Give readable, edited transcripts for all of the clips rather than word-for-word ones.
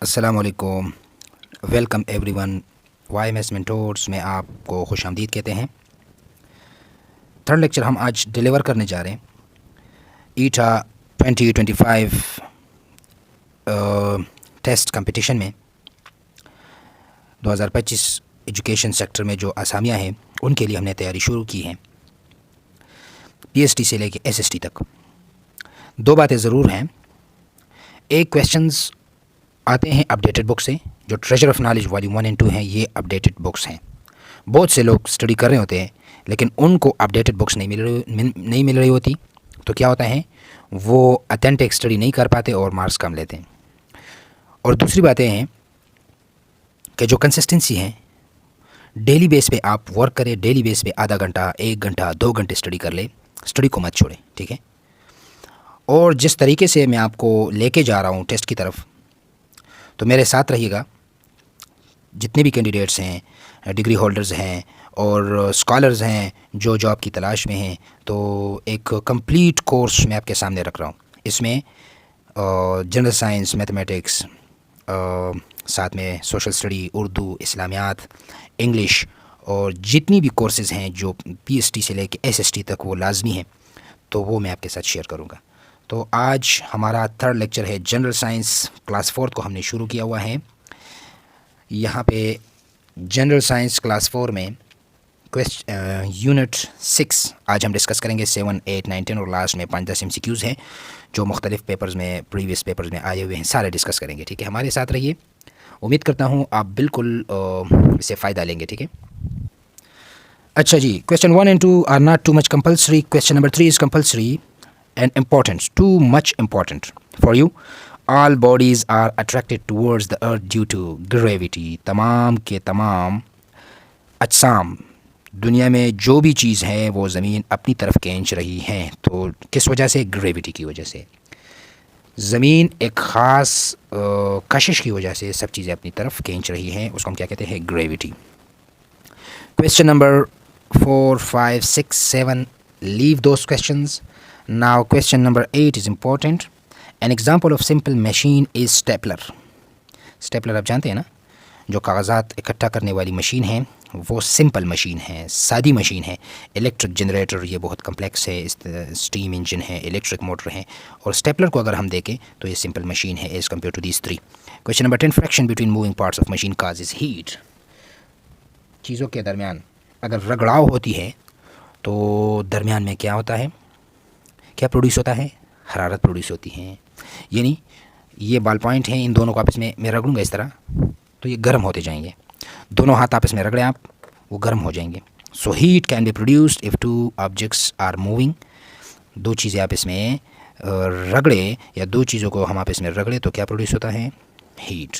السلام علیکم، welcome everyone. Y M S mentors میں آپ کو خوش آمدید کہتے ہیں۔ تھرڈ لیکچر ہم آج ڈیلیور کرنے جا رہے ہیں ایٹا 2025 ٹیسٹ کمپٹیشن میں 2025 ایجوکیشن سیکٹر میں جو اسامیاں ہیں ان کے لیے ہم نے تیاری شروع کی ہے، پی ایس ٹی سے لے کے ایس ایس ٹی تک۔ دو باتیں ضرور ہیں، ایک کویشچنز آتے ہیں اپڈیٹڈ بک سے، جو treasure of knowledge volume 1 and 2 ہیں، یہ اپڈیٹڈ بکس ہیں۔ بہت سے لوگ اسٹڈی کر رہے ہوتے ہیں لیکن ان کو اپڈیٹڈ بکس نہیں مل رہی ہوتی، تو کیا ہوتا ہے وہ اتھینٹک اسٹڈی نہیں کر پاتے اور مارکس کم لیتے ہیں۔ اور دوسری باتیں ہیں کہ جو کنسسٹنسی ہے، ڈیلی بیس پہ آپ ورک کریں، ڈیلی بیس پہ آدھا گھنٹہ، 1 گھنٹہ، 2 گھنٹے اسٹڈی کر لیں، اسٹڈی کو مت چھوڑیں، ٹھیک ہے؟ اور جس طریقے سے میں آپ کو لے کے جا رہا ہوں ٹیسٹ کی طرف، تو میرے ساتھ رہیے گا۔ جتنے بھی کینڈیڈیٹس ہیں، ڈگری ہولڈرز ہیں اور اسکالرز ہیں جو جاب کی تلاش میں ہیں، تو ایک کمپلیٹ کورس میں آپ کے سامنے رکھ رہا ہوں۔ اس میں جنرل سائنس، میتھمیٹکس، ساتھ میں سوشل اسٹڈی، اردو، اسلامیات، انگلش، اور جتنی بھی کورسز ہیں جو پی ایس ٹی سے لے کے ایس ایس ٹی تک وہ لازمی ہیں، تو وہ میں آپ کے ساتھ شیئر کروں گا۔ تو آج ہمارا تھرڈ لیکچر ہے جنرل سائنس کلاس 4 کو ہم نے شروع کیا ہوا ہے۔ یہاں پہ جنرل سائنس کلاس 4 میں یونٹ 6 آج ہم ڈسکس کریں گے۔ 7، 8، 9، 10 اور لاسٹ میں 5-10 MCQs ہیں جو مختلف پیپرز میں، پریویس پیپرز میں آئے ہوئے ہیں، سارے ڈسکس کریں گے، ٹھیک ہے؟ ہمارے ساتھ رہیے، امید کرتا ہوں آپ بالکل اس سے فائدہ لیں گے، ٹھیک ہے؟ اچھا جی، question 1 and 2 are not too much compulsory. Question number 3 is compulsory and important, too much important for you. All bodies are attracted towards the earth due to gravity. تمام کے تمام اجسام، دنیا میں جو بھی چیز ہے وہ زمین اپنی طرف کھینچ رہی ہیں، تو کس وجہ سے؟ گریویٹی کی وجہ سے۔ زمین ایک خاص کشش کی وجہ سے سب چیزیں اپنی طرف کھینچ رہی ہیں، اس کو ہم کیا کہتے ہیں؟ Gravity. Question number 4, 5, 6, 7, leave those questions. Now question number 8 is important. An example of simple machine is stapler. Stapler آپ جانتے ہیں نا، جو کاغذات اکٹھا کرنے والی مشین ہے، وہ سمپل مشین ہے، سادی مشین ہے۔ الیکٹرک جنریٹر یہ بہت کمپلیکس ہے، اسٹیم انجن ہے، الیکٹرک موٹر ہے، اور اسٹیپلر کو اگر ہم دیکھیں تو یہ سمپل مشین ہے as compare to these 3۔ Question number 10, friction between moving parts of machine causes heat. چیزوں کے درمیان اگر رگڑاؤ ہوتی ہے تو درمیان میں کیا ہوتا ہے؟ کیا پروڈیوس ہوتا ہے؟ حرارت پروڈیوس ہوتی ہے۔ یعنی یہ بال پوائنٹ ہیں، ان دونوں کو آپس میں رگڑوں گا اس طرح تو یہ گرم ہوتے جائیں گے۔ دونوں ہاتھ آپس میں رگڑیں آپ، وہ گرم ہو جائیں گے۔ So heat can be produced if 2 objects are moving. دو چیزیں آپس میں رگڑے یا دو چیزوں کو ہم آپس میں رگڑے تو کیا پروڈیوس ہوتا ہے؟ Heat.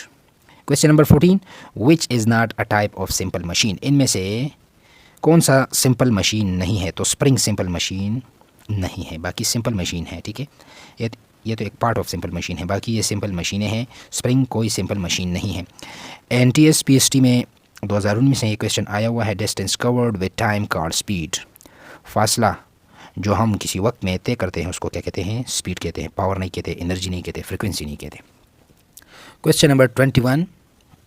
Question number 14, which is not a type of simple machine. ان میں سے کون سا سمپل مشین نہیں ہے؟ تو اسپرنگ سمپل مشین نہیں ہے، باقی سمپل مشین ہے، ٹھیک ہے؟ یہ تو ایک پارٹ آف سمپل مشین ہے، باقی یہ سمپل مشینیں ہیں، اسپرنگ کوئی سمپل مشین نہیں ہے۔ N T S P S T میں 2019 سے یہ کویشچن آیا ہوا ہے، distance covered with time called speed. فاصلہ جو ہم کسی وقت میں طے کرتے ہیں اس کو کیا کہتے ہیں؟ اسپیڈ کہتے ہیں، پاور نہیں کہتے، انرجی نہیں کہتے، فریکوینسی نہیں کہتے۔ Question number 21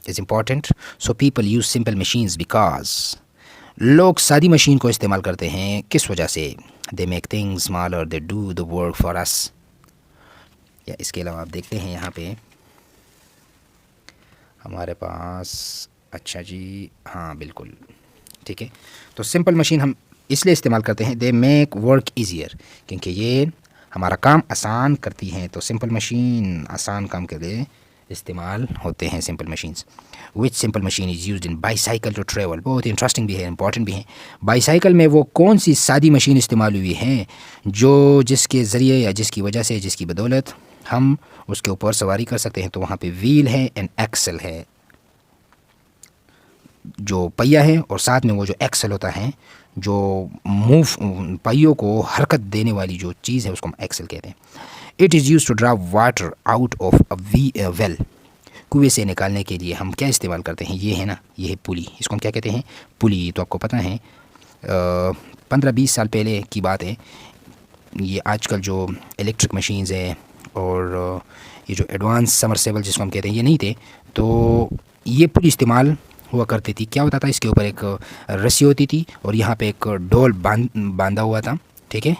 is important. So people use simple machines because لوگ سادی مشین کو استعمال کرتے ہیں کس وجہ سے؟ They make things smaller, they do the work for us. یا اس کے علاوہ آپ دیکھتے ہیں یہاں پہ ہمارے پاس، اچھا جی ہاں بالکل ٹھیک ہے۔ تو سمپل مشین ہم اس لیے استعمال کرتے ہیں، دے میک ورک ایزیئر، کیونکہ یہ ہمارا کام آسان کرتی ہیں، تو سمپل مشین آسان کام کے لیے استعمال ہوتے ہیں simple machines. Which simple machine is used in bicycle to travel. بہت انٹرسٹنگ بھی ہے، امپورٹنٹ بھی ہے۔ بائی سائیکل میں وہ کون سی سادی مشین استعمال ہوئی ہیں جو جس کے ذریعے یا جس کی وجہ سے، جس کی بدولت ہم اس کے اوپر سواری کر سکتے ہیں؟ تو وہاں پہ ویل ہے اینڈ ایکسل ہے، جو پہیہ ہے، اور ساتھ میں وہ جو ایکسل ہوتا ہے، جو موو پہیوں کو حرکت دینے والی جو چیز ہے اس کو ہم ایکسل کہتے ہیں۔ It is use to drop water out of a well. کنویں سے نکالنے کے لیے ہم کیا استعمال کرتے ہیں؟ یہ ہے نا، یہ ہے پلی، اس کو ہم کیا کہتے ہیں؟ پلی. تو آپ کو پتہ ہے 15-20 سال پہلے کی بات ہے، یہ آج کل جو الیکٹرک مشینز ہیں اور یہ جو ایڈوانس سمرسیبل جس کو ہم کہتے ہیں یہ نہیں تھے، تو یہ پلی استعمال ہوا کرتی تھی. کیا ہوتا تھا، اس کے اوپر ایک رسی ہوتی تھی اور یہاں پہ ایک ڈول باندھا ہوا تھا، ٹھیک ہے،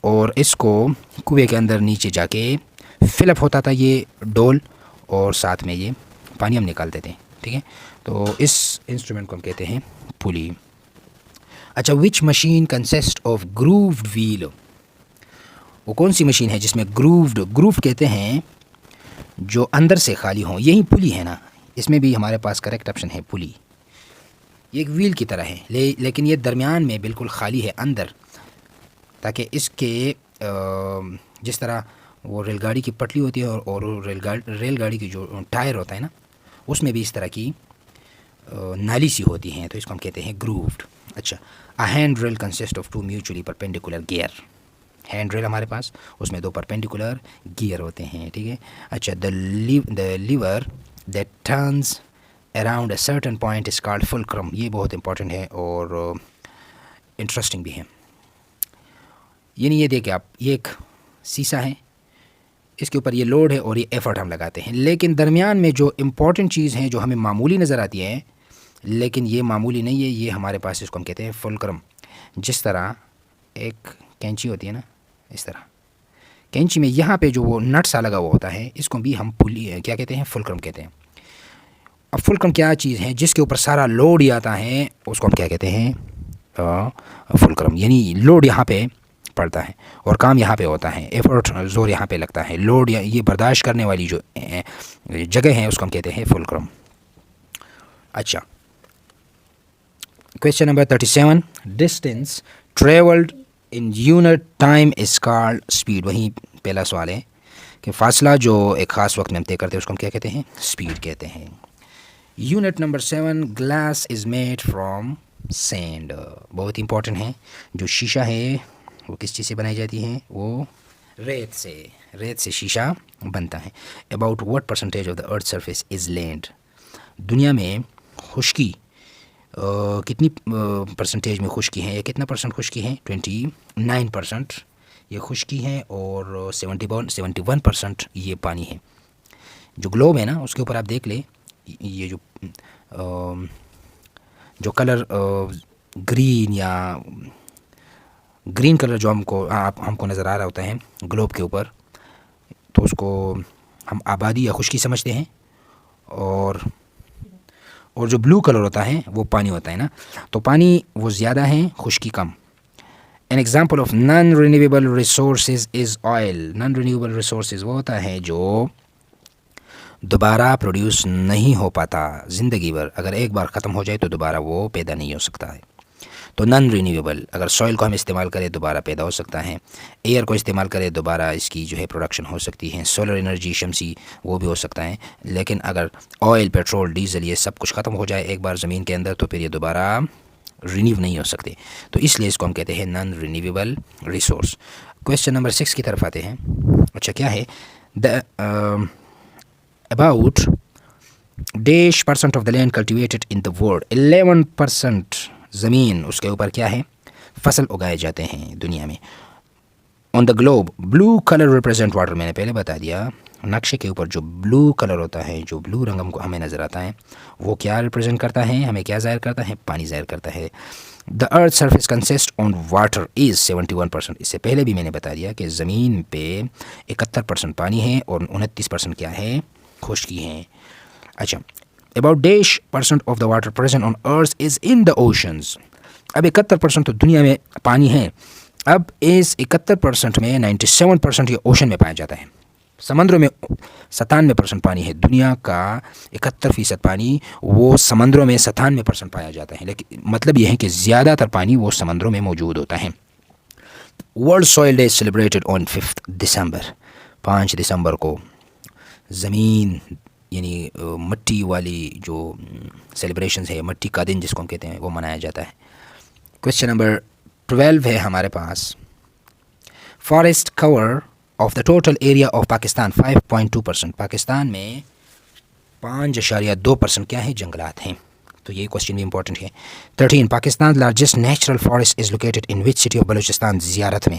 اور اس کو کنویں کے اندر نیچے جا کے فل اپ ہوتا تھا یہ ڈول، اور ساتھ میں یہ پانی ہم نکالتے تھے، ٹھیک ہے. تو اس انسٹرومنٹ کو ہم کہتے ہیں پلی. اچھا، which machine consist of grooved wheel, وہ کون سی مشین ہے جس میں گروو کہتے ہیں جو اندر سے خالی ہوں، یہی پلی ہے نا. اس میں بھی ہمارے پاس کریکٹ آپشن ہے پلی. یہ ایک ویل کی طرح ہے لیکن یہ درمیان میں بالکل خالی ہے اندر، تاکہ اس کے جس طرح وہ ریل گاڑی کی پٹلی ہوتی ہے اور ریل گاڑی کی جو ٹائر ہوتا ہے نا، اس میں بھی اس طرح کی نالی سی ہوتی ہیں، تو اس کو ہم کہتے ہیں گرووڈ. اچھا، a hand rail consists of two mutually perpendicular gear. Hand rail ہمارے پاس، اس میں 2 پرپینڈیکولر گیئر ہوتے ہیں، ٹھیک ہے. اچھا، the lever that turns around a certain point is called fulcrum. یہ بہت امپورٹنٹ ہے اور انٹرسٹنگ بھی ہے. یعنی یہ دیکھیں آپ، یہ ایک سیسا ہے، اس کے اوپر یہ لوڈ ہے اور یہ ایفرٹ ہم لگاتے ہیں، لیکن درمیان میں جو امپورٹنٹ چیز ہیں جو ہمیں معمولی نظر آتی ہے لیکن یہ معمولی نہیں ہے، یہ ہمارے پاس اس کو ہم کہتے ہیں فلکرم. جس طرح ایک کینچی ہوتی ہے نا، اس طرح کینچی میں یہاں پہ جو وہ نٹ سا لگا ہوا ہوتا ہے، اس کو بھی ہم کیا کہتے ہیں، فلکرم کہتے ہیں. اب فلکرم کیا چیز ہے، جس کے اوپر سارا لوڈ ہی آتا ہے، اس کو ہم کیا کہتے ہیں، فلکرم. یعنی لوڈ یہاں پہ پڑتا ہے اور کام یہاں پہ ہوتا ہے، ایفرٹ زور یہاں پہ لگتا ہے، لوڈ یہ برداشت کرنے والی جو جگہ ہے اس کو ہم کہتے ہیں فلکرم. اچھا، question number 37. Distance travelled in unit time is called speed. وہیں پہلا سوال ہے کہ فاصلہ جو ایک خاص وقت میں ہم طے کرتے ہیں اس کو ہم کیا کہتے ہیں، اسپیڈ کہتے ہیں. Unit number 7. Glass is made from send. بہت امپورٹنٹ ہے. جو شیشہ ہے وہ کس چیز سے بنائی جاتی ہے، وہ ریت سے شیشہ بنتا ہے. About what percentage of the earth surface is land. دنیا میں خشکی کتنی پرسنٹیج میں خشکی ہیں، یا کتنا پرسنٹ خشکی ہیں، 29% یہ خشکی ہیں اور 71% یہ پانی ہے. جو گلوب ہے نا، اس کے اوپر آپ دیکھ لیں، یہ جو کلر گرین یا گرین کلر جو ہم کو نظر آ رہا ہوتا ہے گلوب کے اوپر، تو اس کو ہم آبادی یا خشکی سمجھتے ہیں، اور جو بلو کلر ہوتا ہے وہ پانی ہوتا ہے نا. تو پانی وہ زیادہ ہیں، خشکی کم. An example of non renewable resources is oil. Non renewable resources وہ ہوتا ہے جو دوبارہ پروڈیوس نہیں ہو پاتا زندگی بھر. اگر ایک بار ختم ہو جائے تو دوبارہ وہ پیدا نہیں ہو سکتا ہے. تو نان رینیویبل، اگر سوئل کو ہم استعمال کریں دوبارہ پیدا ہو سکتا ہے، ایئر کو استعمال کریں دوبارہ اس کی جو ہے پروڈکشن ہو سکتی ہے، سولر انرجی شمسی وہ بھی ہو سکتا ہے. لیکن اگر آئل، پیٹرول، ڈیزل یہ سب کچھ ختم ہو جائے ایک بار زمین کے اندر تو پھر یہ دوبارہ رینیو نہیں ہو سکتے. تو اس لیے اس کو ہم کہتے ہیں naan renewable resource. Question number 6 کی طرف آتے ہیں. اچھا، کیا ہے، about dash percent of the land cultivated in the world. 11% زمین اس کے اوپر کیا ہے، فصل اگائے جاتے ہیں دنیا میں. on the globe blue color represent water. میں نے پہلے بتا دیا، نقشے کے اوپر جو بلو کلر ہوتا ہے، جو بلو رنگ ہمیں نظر آتا ہے، وہ کیا ریپرزینٹ کرتا ہے، ہمیں کیا ظاہر کرتا ہے، پانی ظاہر کرتا ہے. the earth surface consists on water is 71%. اس سے پہلے بھی میں نے بتا دیا کہ زمین پہ 71% پانی ہے اور 29% کیا ہے، خشکی ہیں. اچھا، about dash percent of the water present on earth is in the oceans. اب 71% تو دنیا میں پانی ہے، اب اس 71% میں 97% یہ اوشن میں پایا جاتا ہے. سمندروں میں 97% پانی ہے. دنیا کا 71% پانی وہ سمندروں میں 97% پایا جاتا ہے. لیکن مطلب یہ ہے کہ زیادہ تر پانی وہ سمندروں میں موجود ہوتا ہے. ورلڈ سوئل ڈے سیلیبریٹڈ آن 5 دسمبر. 5 دسمبر کو زمین یعنی مٹی والی جو سیلیبریشنز ہے، مٹی کا دن جس کو ہم کہتے ہیں، وہ منایا جاتا ہے. کویسچن نمبر 12 ہے ہمارے پاس. Forest cover of the total area of Pakistan 5.2%. Pakistan میں 5.2% کیا ہے، جنگلات ہیں. تو یہ کوشچن بھی امپورٹنٹ ہے. 13. Pakistan largest natural forest is located in which city of Balochistan. زیارت میں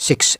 6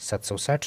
760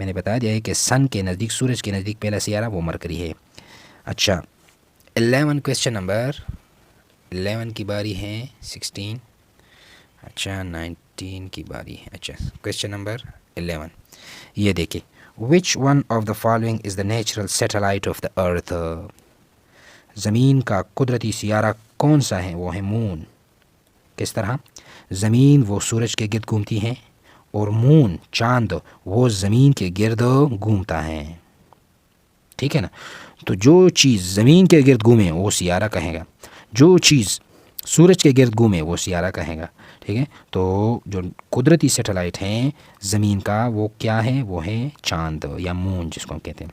میں نے بتا دیا ہے کہ سن کے نزدیک، سورج کے نزدیک پہلا سیارہ وہ مرکری ہے. اچھا 11 کویسچن نمبر 11 کی باری ہے. 16 اچھا 19 کی باری ہے. اچھا کویسچن نمبر 11 یہ دیکھیں. Which one of the following is the natural satellite of the earth. زمین کا قدرتی سیارہ کون سا ہے؟ وہ ہے مون. کس طرح؟ زمین وہ سورج کے گرد گھومتی ہے اور مون چاند وہ زمین کے گرد گھومتا ہے. ٹھیک ہے نا. تو جو چیز زمین کے گرد گھومے وہ سیارہ کہے گا، جو چیز سورج کے گرد گھومے وہ سیارہ کہے گا. ٹھیک ہے. تو جو قدرتی سیٹلائٹ ہیں زمین کا وہ کیا ہے؟ وہ ہے چاند یا مون جس کو ہم کہتے ہیں.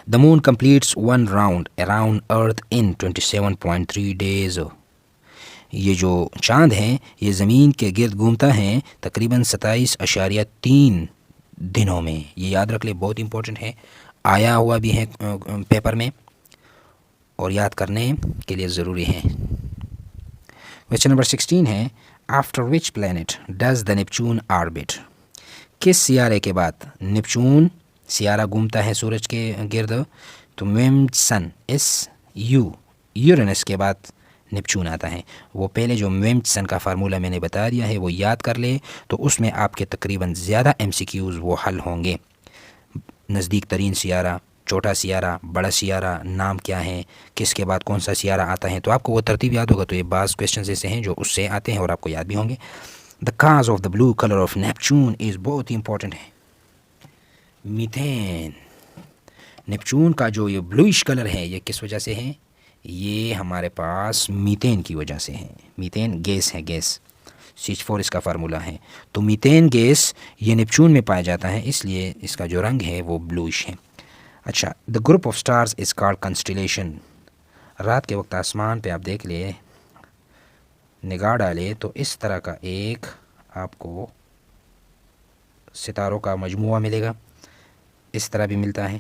دا مون کمپلیٹس ون راؤنڈ اراؤنڈ ارتھ ان 27.3 days. یہ جو چاند ہیں یہ زمین کے گرد گھومتا ہے تقریباً 27.3 دنوں میں. یہ یاد رکھ لے، بہت امپورٹنٹ ہے، آیا ہوا بھی ہے پیپر میں اور یاد کرنے کے لیے ضروری ہے. کویسچن نمبر 16 ہے. After which planet does the Neptune orbit. کس سیارے کے بعد نیپچون سیارہ گھومتا ہے سورج کے گرد؟ تو ویمڈ سن یورینس کے بعد نیپچون آتا ہے. وہ پہلے جو ویمڈ سن کا فارمولہ میں نے بتا دیا ہے وہ یاد کر لے، تو اس میں آپ کے تقریباً زیادہ MCQs وہ حل ہوں گے. نزدیک ترین سیارہ، چھوٹا سیارہ، بڑا سیارہ، نام کیا ہے، کس کے بعد کون سا سیارہ آتا ہے، تو آپ کو وہ ترتیب یاد ہوگا. تو یہ بعض کویشچنز ایسے ہیں جو اس سے آتے ہیں اور آپ کو یاد بھی ہوں گے. The cause of the blue colour of Neptune is بہت امپورٹنٹ ہے. میتھین، نیپچون کا جو یہ بلوئش کلر ہے یہ کس وجہ سے ہے؟ یہ ہمارے پاس میتین کی وجہ سے ہے. میتین گیس ہے، گیس CH4 اس کا فارمولہ ہے. تو میتین گیس یہ نیپچون میں پایا جاتا ہے، اس لیے اس کا جو رنگ ہے وہ بلوئش ہے. اچھا the group of stars is called constellation. رات کے وقت آسمان پہ آپ دیکھ لے، نگاہ ڈالے تو اس طرح کا ایک آپ کو ستاروں کا مجموعہ ملے گا. اس طرح بھی ملتا ہے،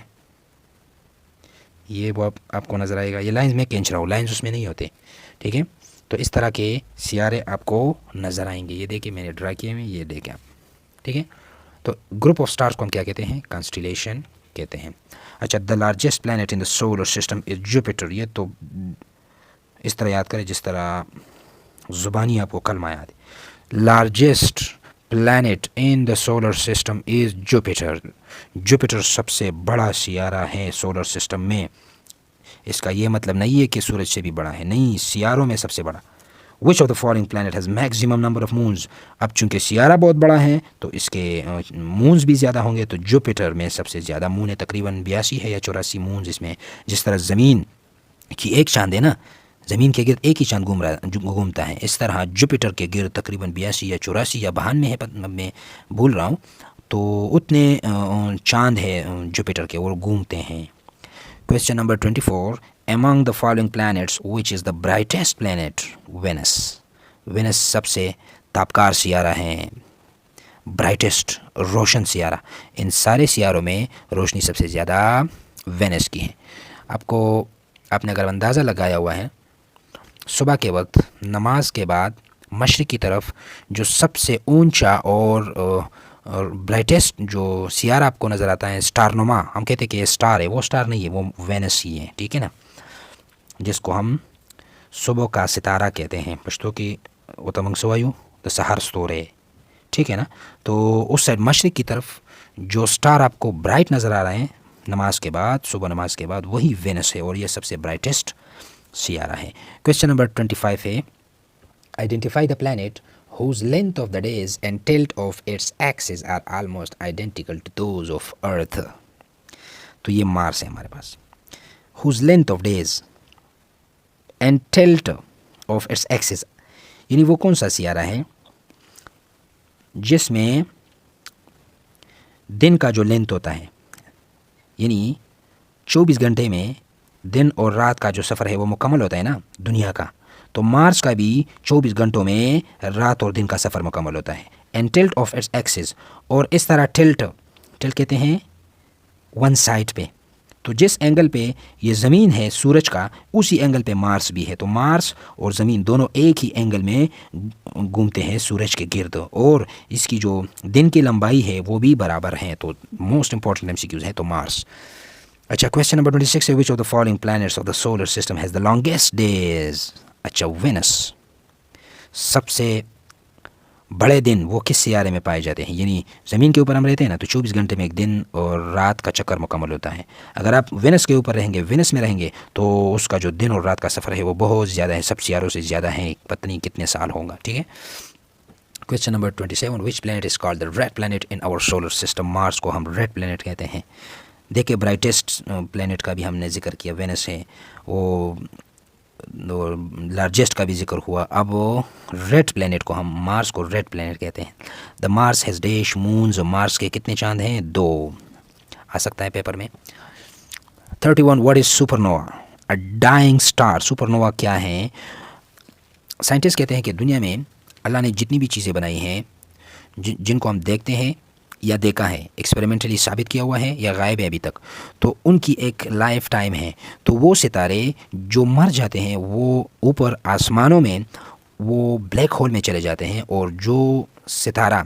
یہ وہ آپ کو نظر آئے گا. یہ لائنز میں کھینچ رہا ہوں، لائنز اس میں نہیں ہوتے. ٹھیک ہے. تو اس طرح کے سیارے آپ کو نظر آئیں گے. یہ دیکھیں میں نے ڈرا کیے ہوئے، یہ دیکھیں آپ. ٹھیک ہے. تو گروپ آف سٹارز کو ہم کیا کہتے ہیں؟ کنسٹیلیشن کہتے ہیں. اچھا the largest planet in the solar system is Jupiter. یہ تو اس طرح یاد کریں جس طرح زبانی آپ کو کلمہ یاد ہے. Largest planet in the solar system is Jupiter. Jupiter سب سے بڑا سیارہ ہے سولر سسٹم میں. اس کا یہ مطلب نہیں ہے کہ سورج سے بھی بڑا ہے، نہیں، سیاروں میں سب سے بڑا. وچ of the following plant has maximum number of Monze. اب چونکہ سیارہ بہت بڑا ہے تو اس کے مونز بھی زیادہ ہوں گے. تو جوپیٹر میں سب سے زیادہ مون ہے، تقریباً 82 ہے یا 84 مونز اس میں. جس طرح زمین کی ایک چاند ہے نا، زمین کے گرد ایک ہی چاند گھومتا ہے، اس طرح جوپیٹر کے گرد تقریباً 82 یا 84 یا 92 ہے، میں بھول رہا ہوں. تو اتنے چاند ہے جوپیٹر کے، وہ گھومتے ہیں. Question number 24. Among the following planets which is the brightest planet? Venus. Venus سب سے تابکار سیارہ ہے، برائٹسٹ روشن سیارہ. ان سارے سیاروں میں روشنی سب سے زیادہ وینس کی ہے. آپ نے اگر اندازہ لگایا ہوا ہے، صبح کے وقت نماز کے بعد مشرق کی طرف جو سب سے اونچا اور برائٹسٹ جو سیارہ آپ کو نظر آتا ہے، اسٹار نما، ہم کہتے ہیں کہ یہ اسٹار ہے، وہ اسٹار نہیں ہے، وہ وینس ہی ہے. ٹھیک ہے نا. جس کو ہم صبح کا ستارہ کہتے ہیں، پشتو کی اتمنگ سوایو تو سہار ستورے. ٹھیک ہے نا. تو اس سائڈ مشرق کی طرف جو اسٹار آپ کو برائٹ نظر آ رہے ہیں نماز کے بعد، صبح نماز کے بعد، وہی وینس ہے اور یہ سب سے برائٹسٹ سیارہ ہے. کویسچن نمبر 25 ہے. Identify the planet whose length of the days and tilt of its axis are almost identical to those of Earth. تو یہ مارس ہے ہمارے پاس. whose length of days and tilt of its axis، یعنی وہ کون سا سیارہ ہے جس میں دن کا جو لینتھ ہوتا ہے، یعنی 24 گھنٹے میں دن اور رات کا جو سفر ہے وہ مکمل ہوتا ہے نا دنیا کا. تو مارس کا بھی 24 گھنٹوں میں رات اور دن کا سفر مکمل ہوتا ہے. And tilt of its axis, اور اس طرح ٹلٹ کہتے ہیں ون سائڈ پہ. تو جس اینگل پہ یہ زمین ہے سورج کا اسی اینگل پہ مارس بھی ہے. تو مارس اور زمین دونوں ایک ہی اینگل میں گھومتے ہیں سورج کے گرد, اور اس کی جو دن کی لمبائی ہے وہ بھی برابر ہیں. تو most important M C Qs ہے تو مارس. اچھا کویشچن نمبر 26 ہے which of the following planets of the solar system has the longest days. اچھا وینس سب سے بڑے دن وہ کس سیارے میں پائے جاتے ہیں؟ یعنی زمین کے اوپر ہم رہتے ہیں نا تو 24 گھنٹے میں ایک دن اور رات کا چکر مکمل ہوتا ہے. اگر آپ وینس کے اوپر رہیں گے, وینس میں رہیں گے, تو اس کا جو دن اور رات کا سفر ہے وہ بہت زیادہ ہے, سب سیاروں سے زیادہ ہے, پتہ نہیں کتنے سال ہوگا. ٹھیک ہے. Question number 27 which planet is called the red planet in our solar system. Mars کو ہم ریڈ پلانٹ کہتے ہیں. دیکھیں برائٹسٹ پلانٹ کا بھی ہم نے ذکر کیا, وینس ہے, وہ لارجسٹ کا بھی ذکر ہوا. اب ریڈ پلانٹ کو ہم مارس کو ریڈ پلانٹ کہتے ہیں. دا مارس ہیز ڈیش مونز. مارس کے کتنے چاند ہیں؟ 2. آ سکتا ہے پیپر میں. 31 what is super nova? A dining star. Super nova کیا ہے؟ سائنٹسٹ کہتے ہیں کہ دنیا میں اللہ نے جتنی بھی چیزیں بنائی ہیں جن کو ہم دیکھتے ہیں یا دیکھا ہے, ایکسپیریمنٹلی ثابت کیا ہوا ہے یا غائب ہے ابھی تک, تو ان کی ایک لائف ٹائم ہے. تو وہ ستارے جو مر جاتے ہیں وہ اوپر آسمانوں میں وہ بلیک ہول میں چلے جاتے ہیں, اور جو ستارہ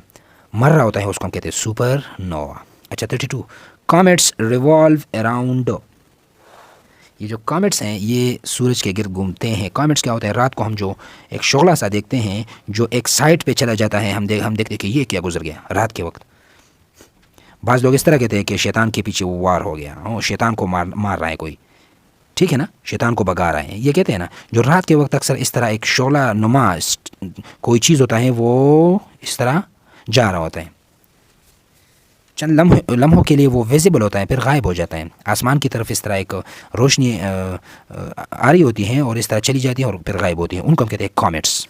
مر رہا ہوتا ہے اس کو ہم کہتے ہیں سپر نووا. اچھا 32 کامٹس ریوالو اراؤنڈ. یہ جو کامٹس ہیں یہ سورج کے گرد گھومتے ہیں. کامٹس کیا ہوتا ہے؟ رات کو ہم جو ایک شعلہ سا دیکھتے ہیں جو ایک سائٹ پہ چلا جاتا ہے, ہم دیکھتے ہیں کہ یہ کیا گزر گیا رات کے وقت. بعض لوگ اس طرح کہتے ہیں کہ شیطان کے پیچھے وہ وار ہو گیا, شیطان کو مار رہا ہے کوئی, ٹھیک ہے نا, شیطان کو بگا رہا ہے. یہ کہتے ہیں نا جو رات کے وقت اکثر اس طرح ایک شعلہ نما کوئی چیز ہوتا ہے وہ اس طرح جا رہا ہوتا ہے, چند لمحوں کے لیے وہ ویزیبل ہوتا ہے پھر غائب ہو جاتا ہے. آسمان کی طرف اس طرح ایک روشنی آ رہی ہوتی ہے اور اس طرح چلی جاتی ہے اور پھر غائب ہوتی ہے, ان کو ہم کہتے ہیں کامٹس.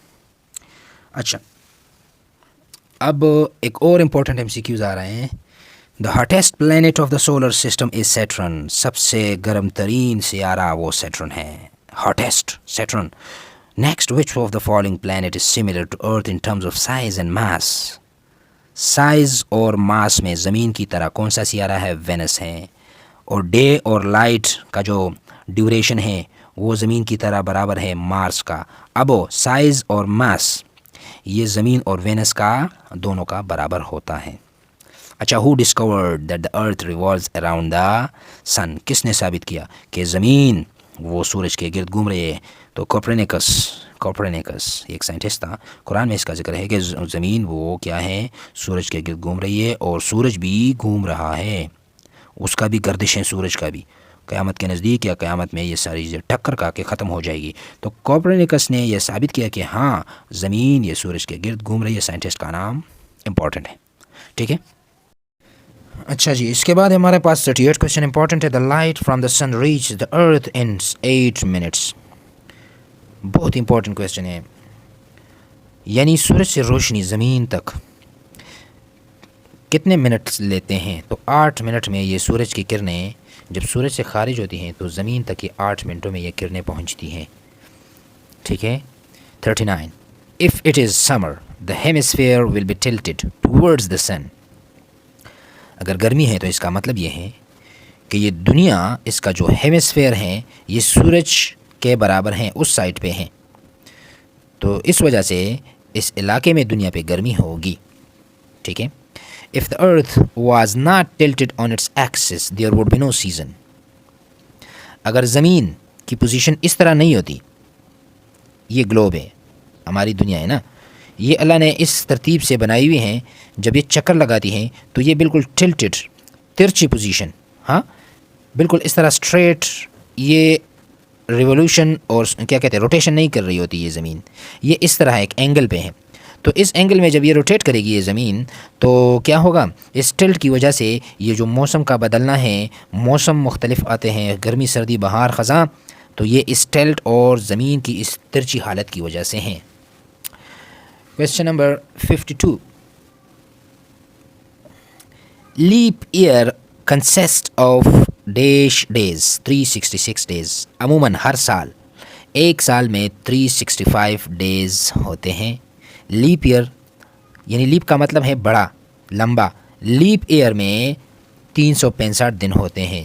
اچھا اب ایک اور امپورٹنٹ ایم سی کیوز آ رہے ہیں. The hottest planet of the solar system is Saturn. سب سے گرم ترین سیارہ وہ سیٹرن ہے, hottest Saturn. Next which of the following planet is similar to earth in terms of size and mass. Size اور ماس میں زمین کی طرح کون سا سیارہ ہے؟ وینس ہے. اور ڈے اور لائٹ کا جو ڈیوریشن ہے وہ زمین کی طرح برابر ہے مارس کا. اب سائز اور ماس یہ زمین اور وینس کا دونوں کا برابر ہوتا ہے. اچھا who discovered that the earth revolves around the sun. کس نے ثابت کیا کہ زمین وہ سورج کے گرد گھوم رہی ہے؟ تو کوپرنیکس ایک سائنٹسٹ تھا. قرآن میں اس کا ذکر ہے کہ زمین وہ کیا ہے؟ سورج کے گرد گھوم رہی ہے, اور سورج بھی گھوم رہا ہے, اس کا بھی گردش ہے سورج کا بھی. قیامت کے نزدیک یا قیامت میں یہ ساری چیزیں ٹکر کھا کے ختم ہو جائے گی. تو کوپرنیکس نے یہ ثابت کیا کہ ہاں زمین یہ سورج کے گرد گھوم رہی ہے. سائنٹسٹ کا نام امپورٹنٹ ہے. ٹھیک ہے. اچھا جی, اس کے بعد ہمارے پاس 38 کویشچن امپورٹنٹ ہے. The light from the sun reach the earth in 8 minutes. بہت امپورٹنٹ کویشچن ہے. یعنی سورج سے روشنی زمین تک کتنے منٹ لیتے ہیں؟ تو 8 منٹ میں یہ سورج کی کرنیں جب سورج سے خارج ہوتی ہیں تو زمین تک یہ 8 منٹوں میں یہ کرنیں پہنچتی ہیں. ٹھیک ہے. 39 if it is summer the hemisphere will be tilted towards the sun. اگر گرمی ہے تو اس کا مطلب یہ ہے کہ یہ دنیا, اس کا جو ہیمسفیئر ہے یہ سورج کے برابر ہیں, اس سائڈ پہ ہیں, تو اس وجہ سے اس علاقے میں دنیا پہ گرمی ہوگی. ٹھیک ہے. If the earth was not tilted on its axis, there would be no season. اگر زمین کی پوزیشن اس طرح نہیں ہوتی, یہ گلوب ہے, ہماری دنیا ہے نا, یہ اللہ نے اس ترتیب سے بنائی ہوئی ہیں, جب یہ چکر لگاتی ہیں تو یہ بالکل ٹلٹڈ, ترچی پوزیشن, ہاں بالکل اس طرح اسٹریٹ, یہ ریولوشن اور کیا کہتے ہیں روٹیشن نہیں کر رہی ہوتی یہ زمین, یہ اس طرح ایک اینگل پہ ہے. تو اس اینگل میں جب یہ روٹیٹ کرے گی یہ زمین تو کیا ہوگا؟ اس ٹلٹ کی وجہ سے یہ جو موسم کا بدلنا ہے, موسم مختلف آتے ہیں, گرمی سردی بہار خزاں, تو یہ اس ٹلٹ اور زمین کی اس ترچی حالت کی وجہ سے ہیں. Question number 52 leap year consist of dash days 366 days. عموماً ہر سال ایک سال میں 365 ڈیز ہوتے ہیں. لیپ ایئر یعنی لیپ کا مطلب ہے بڑا, لمبا. لیپ ایئر میں 365 دن ہوتے ہیں,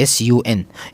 SUN,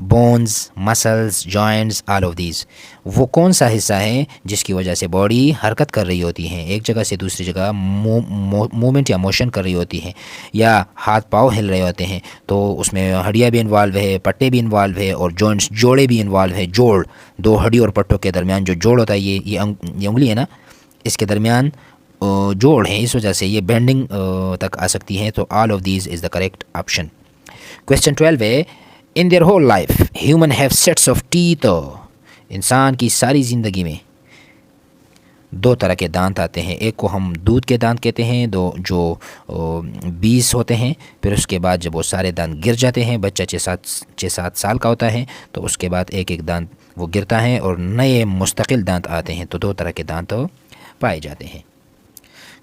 bones, muscles, joints, all of these. وہ کون سا حصہ ہے جس کی وجہ سے باڈی حرکت کر رہی ہوتی ہے، ایک جگہ سے دوسری جگہ موومنٹ یا موشن کر رہی ہوتی ہے، یا ہاتھ پاؤں ہل رہے ہوتے ہیں، تو اس میں ہڈیاں بھی انوالو ہے، پٹے بھی انوالو ہے، اور جوائنٹس جوڑے بھی انوالو ہے. جوڑ، دو ہڈی اور پٹوں کے درمیان جو جوڑ ہوتا ہے، یہ انگلی ہے نا، اس کے درمیان جوڑ ہیں، اس وجہ سے یہ بینڈنگ تک آ سکتی ہے. تو all of these is the correct option. Question 12 ہے in their whole life human have sets of teeth. انسان کی ساری زندگی میں دو طرح کے دانت آتے ہیں. ایک کو ہم دودھ کے دانت کہتے ہیں، دو جو 20 ہوتے ہیں. پھر اس کے بعد جب وہ سارے دانت گر جاتے ہیں، بچہ 6-7 سال کا ہوتا ہے، تو اس کے بعد ایک ایک دانت وہ گرتا ہے اور نئے مستقل دانت آتے ہیں. تو دو طرح کے دانت پائے جاتے ہیں.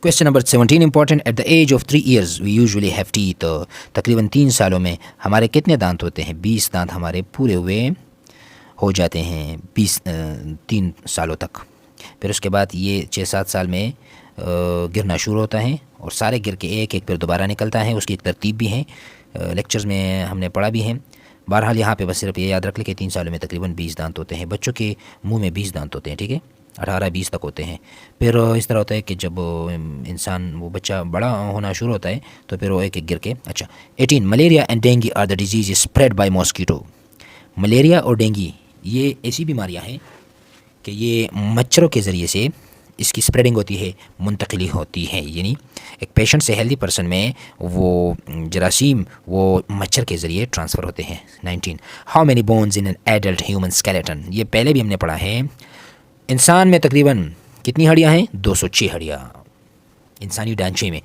Question number 17 important. At the age of 3 years we usually have teeth. تقریباً 3 سالوں میں ہمارے کتنے دانت ہوتے ہیں؟ 20 دانت ہمارے پورے ہوئے ہو جاتے ہیں 3 سالوں تک. پھر اس کے بعد یہ 6-7 سال میں گرنا شروع ہوتا ہے، اور سارے گر کے ایک ایک پھر دوبارہ نکلتا ہے. اس کی ایک ترتیب بھی ہے، لیکچرز میں ہم نے پڑھا بھی ہے. بہرحال یہاں پہ بس صرف یہ یاد رکھ لیں کہ 3 سالوں میں تقریباً 20 دانت ہوتے ہیں. بچوں کے منہ میں 20 دانت ہوتے ہیں، ٹھیک ہے، 18-20 تک ہوتے ہیں. پھر اس طرح ہوتا ہے کہ جب انسان وہ بچہ بڑا ہونا شروع ہوتا ہے تو پھر وہ ایک ایک گر کے. اچھا 18 malaria and dengue are the diseases spread by mosquito. Malaria اور ڈینگی یہ ایسی بیماریاں ہیں کہ یہ مچھروں کے ذریعے سے اس کی اسپریڈنگ ہوتی ہے، منتقلی ہوتی ہے. یعنی ایک پیشنٹ سے ہیلدی پرسن میں وہ جراثیم وہ مچھر کے ذریعے ٹرانسفر ہوتے ہیں. 19 how many bones in an adult human skeleton. یہ پہلے بھی ہم نے پڑھا ہے. انسان میں تقریباً کتنی ہڈیاں ہیں؟ 206 ہڈیاں انسانی ڈھانچے میں.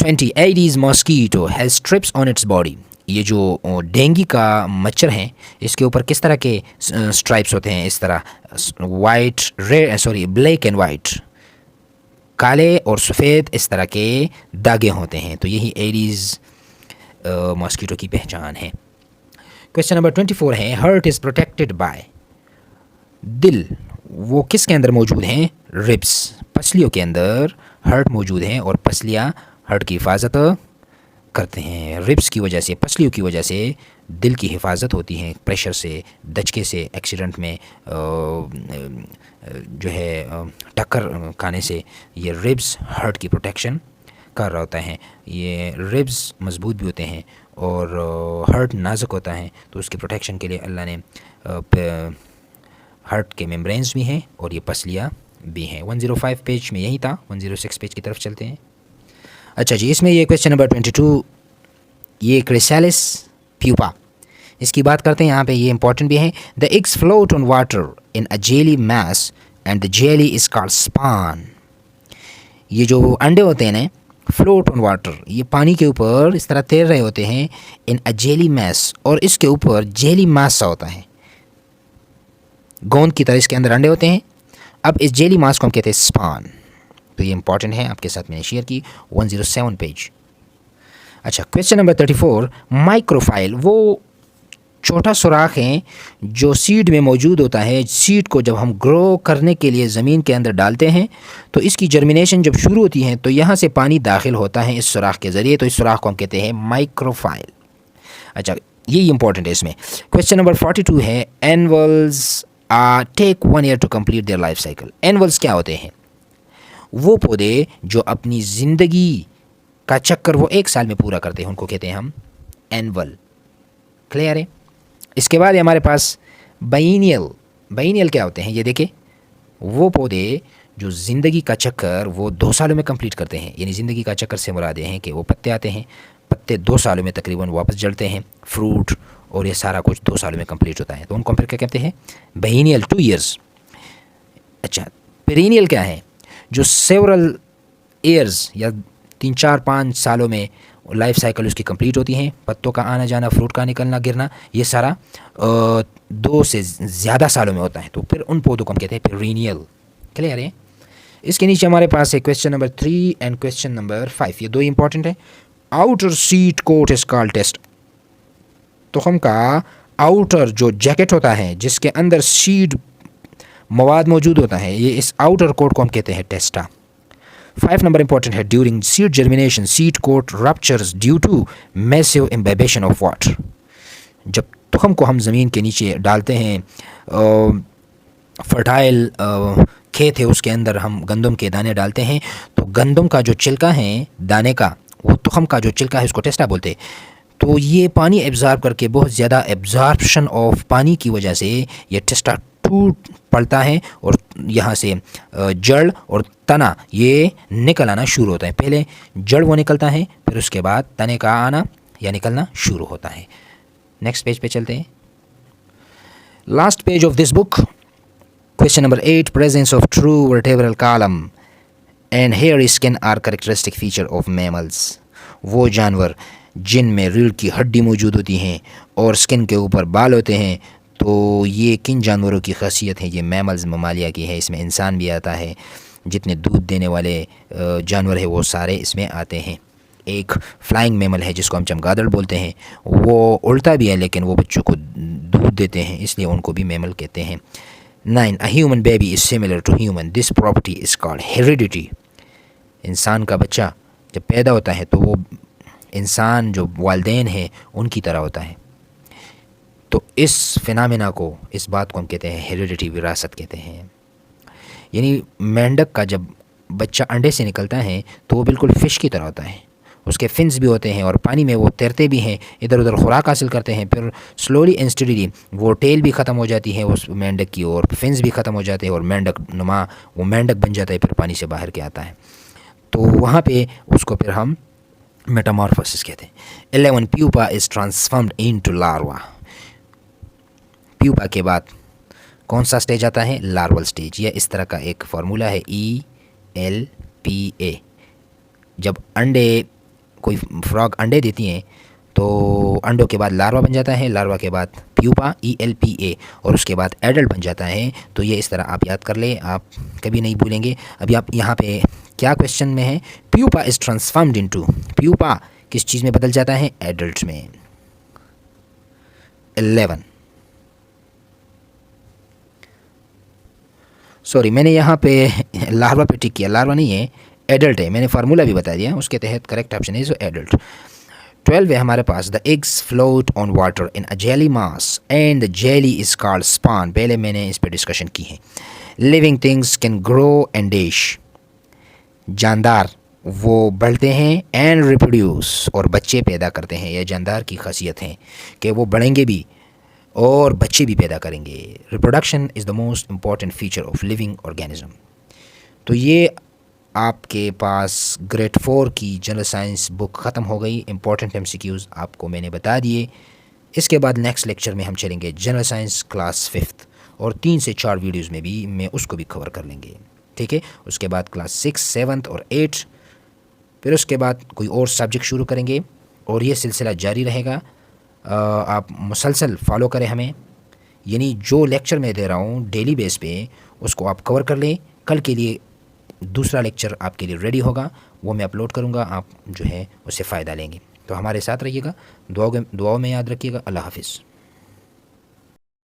20 Aedes mosquito has stripes on its body. یہ جو ڈینگی کا مچھر ہیں اس کے اوپر کس طرح کے اسٹرائپس ہوتے ہیں؟ اس طرح بلیک اینڈ وائٹ، کالے اور سفید اس طرح کے داغے ہوتے ہیں. تو یہی ایڈیز ماسکیٹو کی پہچان ہے. کویشچن نمبر 24 ہے ہارٹ از پروٹیکٹڈ بائی. دل وہ کس کے اندر موجود ہیں؟ ربس، پسلیوں کے اندر ہارٹ موجود ہیں، اور پسلیاں ہارٹ کی حفاظت کرتے ہیں. ربس کی وجہ سے، پسلیوں کی وجہ سے دل کی حفاظت ہوتی ہے پریشر سے، دھچکے سے، ایکسیڈنٹ میں جو ہے ٹکر کھانے سے. یہ ربس ہارٹ کی پروٹیکشن کر رہا ہوتا ہے. یہ ربس مضبوط بھی ہوتے ہیں اور ہارٹ نازک ہوتا ہے، تو اس کی پروٹیکشن کے لیے اللہ نے ہارٹ کے ممبرینز بھی ہیں اور یہ پسلیاں بھی ہیں. 105 پیج میں یہی تھا. 106 پیج کی طرف چلتے ہیں. اچھا جی، اس میں یہ کویشچن نمبر 22 یہ کریسیلس پیوپا اس کی بات کرتے ہیں. یہاں پہ یہ امپورٹنٹ بھی ہے. The eggs float on water in a jelly mass and the jelly is called spawn. یہ جو انڈے ہوتے ہیں نا، فلوٹ آن واٹر، یہ پانی کے اوپر اس طرح تیر رہے ہوتے ہیں. ان اے جیلی میس، اور اس کے اوپر جیلی ماس سا ہوتا ہے، گوند کی طرح اس کے اندر انڈے ہوتے ہیں. اب اس جیلی ماس کو ہم کہتے ہیں اسپان. تو یہ امپورٹنٹ ہے، آپ کے ساتھ میں نے شیئر کی. 107 پیج. اچھا کویشچن نمبر 34 مائکروفائل وہ چھوٹا سوراخ ہیں جو سیڈ میں موجود ہوتا ہے. سیڈ کو جب ہم گرو کرنے کے لیے زمین کے اندر ڈالتے ہیں تو اس کی جرمینیشن جب شروع ہوتی ہے تو یہاں سے پانی داخل ہوتا ہے اس سوراخ کے ذریعے. تو اس سوراخ کو ہم کہتے ہیں مائکروفائل. اچھا یہی امپورٹنٹ ہے اس میں. کویشچن نمبر 42 ہے annuals take 1 year to complete their life cycle. Annuals کیا ہوتے ہیں؟ وہ پودے جو اپنی زندگی کا چکر وہ 1 سال میں پورا کرتے ہیں، ان کو کہتے ہیں ہم اینول. کلیئر ہے؟ اس کے بعد ہمارے پاس بائینیل. بائینیل کیا ہوتے ہیں؟ یہ دیکھیں، وہ پودے جو زندگی کا چکر وہ 2 سالوں میں کمپلیٹ کرتے ہیں. یعنی زندگی کا چکر سے مراد ہیں کہ وہ پتے آتے ہیں، پتے 2 سالوں میں تقریباً واپس جڑتے ہیں، فروٹ اور یہ سارا کچھ 2 سالوں میں کمپلیٹ ہوتا ہے. تو ان کو پھر کیا کہتے ہیں؟ بائینیل 2 years. اچھا پیرینیل کیا ہے؟ جو سیورل ایئرز یا 3-4-5 سالوں میں لائف سائیکل اس کی کمپلیٹ ہوتی ہیں. پتوں کا آنا جانا، فروٹ کا نکلنا گرنا، یہ سارا 2 سے زیادہ سالوں میں ہوتا ہے. تو پھر ان پودوں کو ہم کہتے ہیں پیرینیل. کلیئر ہے؟ اس کے نیچے ہمارے پاس ہے question number 3 and question number 5. یہ 2 امپورٹنٹ ہے. Outer seed coat is called testa. تخم کا آؤٹر جو جیکٹ ہوتا ہے جس کے اندر سیڈ مواد موجود ہوتا ہے، یہ اس آؤٹر کوٹ کو ہم کہتے ہیں ٹیسٹا. 5 نمبر امپورٹنٹ ہے. During seed germination seed coat ruptures due to meso imbibition of water. جب تخم کو ہم زمین کے نیچے ڈالتے ہیں، فرٹائل کھیت ہے اس کے اندر ہم گندم کے دانے ڈالتے ہیں، تو گندم کا جو چھلکا ہے دانے کا، وہ تخم کا جو چھلکا ہے اس کو ٹیسٹا بولتے ہیں، تو یہ پانی ایبزارب کر کے بہت زیادہ ایبزارپشن آف پانی کی وجہ سے یہ ٹیسٹا ٹوٹ پڑتا ہے اور یہاں سے جڑ اور تنا یہ نکل آنا شروع ہوتا ہے. پہلے جڑ وہ نکلتا ہے، پھر اس کے بعد تنے کا آنا یا نکلنا شروع ہوتا ہے. نیکسٹ پیج پہ چلتے ہیں. Last page of this book. Question number 8. Presence of true vertebral column and hairy skin are characteristic feature of mammals. وہ جانور جن میں ریڑھ کی ہڈی موجود ہوتی ہیں اور سکن کے اوپر بال ہوتے ہیں، تو یہ کن جانوروں کی خاصیت ہے؟ یہ میملز ممالیہ کی ہے، اس میں انسان بھی آتا ہے، جتنے دودھ دینے والے جانور ہیں وہ سارے اس میں آتے ہیں. ایک فلائنگ میمل ہے جس کو ہم چمگادڑ بولتے ہیں، وہ اڑتا بھی ہے لیکن وہ بچوں کو دودھ دیتے ہیں، اس لیے ان کو بھی میمل کہتے ہیں. 9. A human baby is similar to human. This property is called heredity. انسان کا بچہ جب پیدا ہوتا ہے تو وہ انسان جو والدین ہیں ان کی طرح ہوتا ہے. تو اس فینامینا کو، اس بات کو ہم کہتے ہیں ہیریڈیٹی، وراثت کہتے ہیں. یعنی مینڈک کا جب بچہ انڈے سے نکلتا ہے تو وہ بالکل فش کی طرح ہوتا ہے، اس کے فنس بھی ہوتے ہیں اور پانی میں وہ تیرتے بھی ہیں، ادھر ادھر خوراک حاصل کرتے ہیں، پھر سلولی اینڈ اسٹڈیلی وہ ٹیل بھی ختم ہو جاتی ہے اس مینڈک کی اور فنس بھی ختم ہو جاتے ہیں اور مینڈک نما وہ مینڈک بن جاتا ہے، پھر پانی سے باہر کے آتا ہے. تو وہاں پہ اس کو پھر ہم میٹامارفوسس کہتے ہیں. 11. پیوپا از ٹرانسفارمڈ انٹو لاروا. پیوپا کے بعد کون سا سٹیج آتا ہے؟ لارول سٹیج. یہ اس طرح کا ایک فارمولا ہے ELPA. جب انڈے کوئی فراگ انڈے دیتی ہیں تو انڈوں کے بعد لاروا بن جاتا ہے، لاروا کے بعد پیوپا ELPA اور اس کے بعد ایڈلٹ بن جاتا ہے. تو یہ اس طرح آپ یاد کر لیں، آپ کبھی نہیں بھولیں گے. ابھی آپ یہاں پہ کیا کویشچن میں ہے؟ پیوپا از ٹرانسفارمڈ انٹو، پیوپا کس چیز میں بدل جاتا ہے؟ ایڈلٹ میں. 11. سوری میں نے یہاں پہ لاروا پہ ٹک کیا، لاروا نہیں ہے، ایڈلٹ ہے. میں نے فارمولا بھی بتا دیا، اس کے تحت کریکٹ آپشن ہے ایڈلٹ. 12 ہے ہمارے پاس. The eggs float on water in a jelly mass and the jelly is called spawn. پہلے میں نے اس پہ ڈسکشن کی ہے. Living things can grow and dash. جاندار وہ بڑھتے ہیں اینڈ ریپروڈیوس اور بچے پیدا کرتے ہیں. یہ جاندار کی خاصیت ہے کہ وہ بڑھیں گے بھی اور بچے بھی پیدا کریں گے. Reproduction is the most important feature of living organism. تو یہ آپ کے پاس گریڈ 4 کی جنرل سائنس بک ختم ہو گئی. امپورٹنٹ MCQs آپ کو میں نے بتا دیے. اس کے بعد نیکسٹ لیکچر میں ہم چلیں گے جنرل سائنس کلاس 5 اور 3 سے 4 ویڈیوز میں بھی میں اس کو بھی کور کر لیں گے. ٹھیک ہے. اس کے بعد کلاس 6 7 اور 8، پھر اس کے بعد کوئی اور سبجیکٹ شروع کریں گے اور یہ سلسلہ جاری رہے گا. آپ مسلسل فالو کریں ہمیں، یعنی جو لیکچر میں دے رہا ہوں ڈیلی بیس پہ اس کو آپ کور کر لیں. کل کے لیے دوسرا لیکچر آپ کے لیے ریڈی ہوگا، وہ میں اپلوڈ کروں گا، آپ جو ہے اس سے فائدہ لیں گے. تو ہمارے ساتھ رہیے گا، دعاؤں میں یاد رکھیے گا. اللہ حافظ.